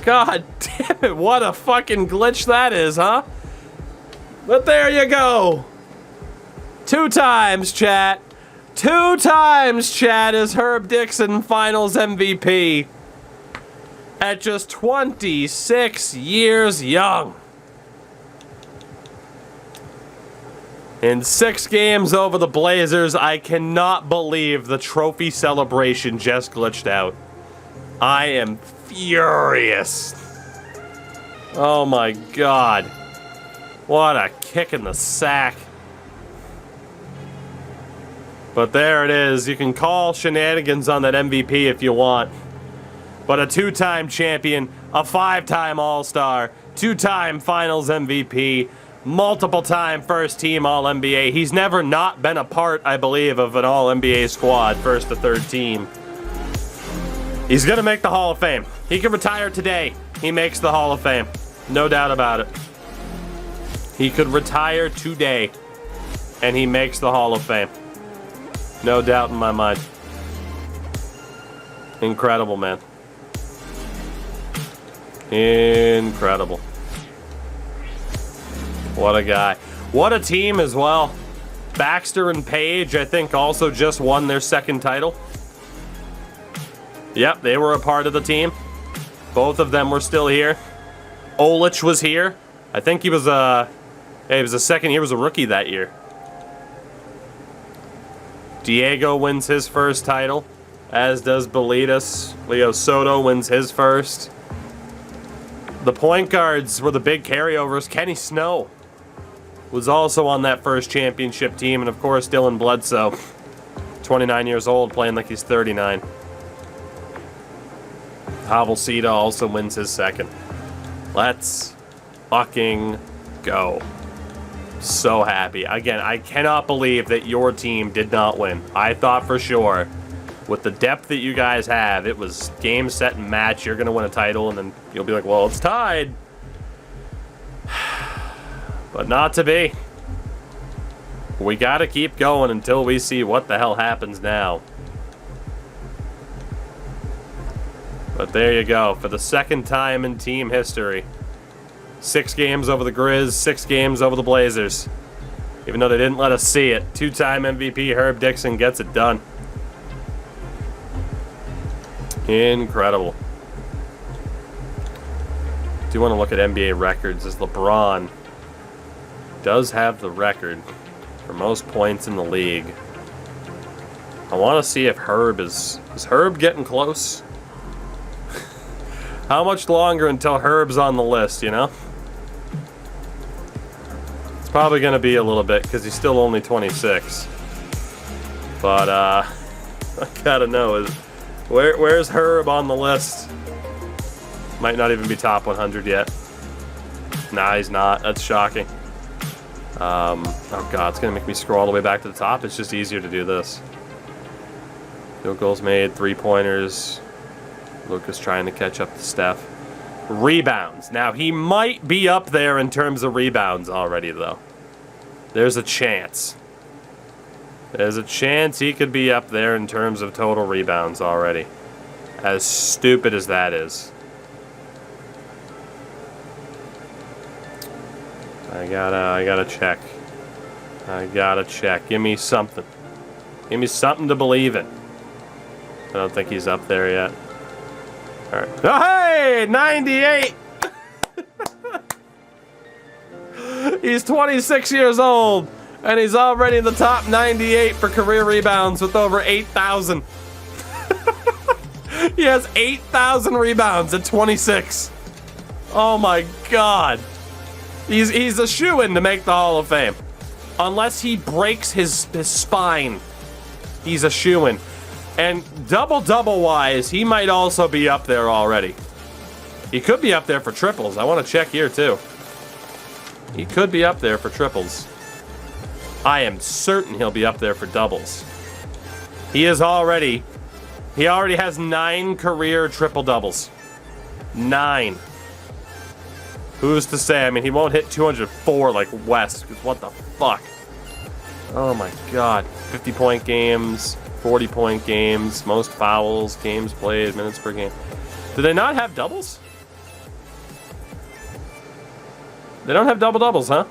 God damn it, what a fucking glitch that is, huh? But there you go. 2 times, chat. 2 times, chat, is Herb Dixon finals MVP. At just 26 years young. In 6 games over the Blazers, I cannot believe the trophy celebration just glitched out. I am furious. Oh my God. What a kick in the sack. But there it is. You can call shenanigans on that MVP if you want. But a 2-time champion, a 5-time All-Star, 2-time Finals MVP, multiple-time first-team All-NBA. He's never not been a part, I believe, of an All-NBA squad, first to third team. He's gonna make the Hall of Fame. He can retire today. He makes the Hall of Fame. No doubt about it. He could retire today, and he makes the Hall of Fame. No doubt in my mind. Incredible, man. Incredible. What a guy. What a team as well. Baxter and Page, I think, also just won their second title. Yep, they were a part of the team. Both of them were still here. Olich was here. I think he was a second. He was a rookie that year. Diego wins his first title, as does Belitas. Leo Soto wins his first. The point guards were the big carryovers. Kenny Snow was also on that first championship team, and of course Dylan Bledsoe, 29 years old, playing like he's 39. Havelsita also wins his second. Let's fucking go. So happy. Again, I cannot believe that your team did not win. I thought for sure, with the depth that you guys have, it was game, set, and match. You're going to win a title, and then you'll be like, well, it's tied. But not to be. We got to keep going until we see what the hell happens now. But there you go. For the second time in team history. 6 games over the Grizz, 6 games over the Blazers. Even though they didn't let us see it. 2-time MVP Herb Dixon gets it done. Incredible. Do want to look at NBA records as LeBron does have the record for most points in the league. I want to see if Herb is Herb getting close? How much longer until Herb's on the list, you know? It's probably going to be a little bit because he's still only 26. But I gotta know, where's Herb on the list? Might not even be top 100 yet. Nah, he's not. That's shocking. Oh god, it's gonna make me scroll all the way back to the top. It's just easier to do this. Field goals made, 3-pointers. Lucas trying to catch up to Steph. Rebounds. Now, he might be up there in terms of rebounds already, though. There's a chance. There's a chance he could be up there in terms of total rebounds already. As stupid as that is. I gotta check. I gotta check. Give me something. Give me something to believe in. I don't think he's up there yet. All right. Oh, hey! 98! He's 26 years old, and he's already in the top 98 for career rebounds with over 8,000. He has 8,000 rebounds at 26. Oh my god. He's a shoo-in to make the Hall of Fame. Unless he breaks his spine, he's a shoo-in. And double-double wise, he might also be up there already. He could be up there for triples. I want to check here too. He could be up there for triples. I am certain he'll be up there for doubles. He already has 9 career triple-doubles. 9. Who's to say? I mean, he won't hit 204 like West, because what the fuck? Oh my god. 50-point games, 40-point games, most fouls, games played, minutes per game. Do they not have doubles? They don't have double-doubles, huh?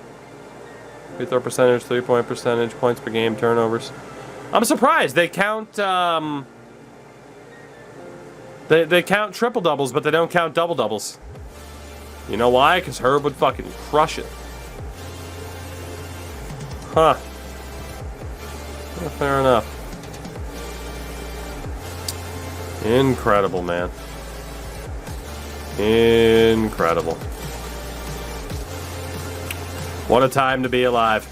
Free throw percentage, 3-point percentage, points per game, turnovers. I'm surprised. They count, they count triple-doubles, but they don't count double-doubles. You know why? Because Herb would fucking crush it. Huh. Yeah, fair enough. Incredible, man. Incredible. What a time to be alive.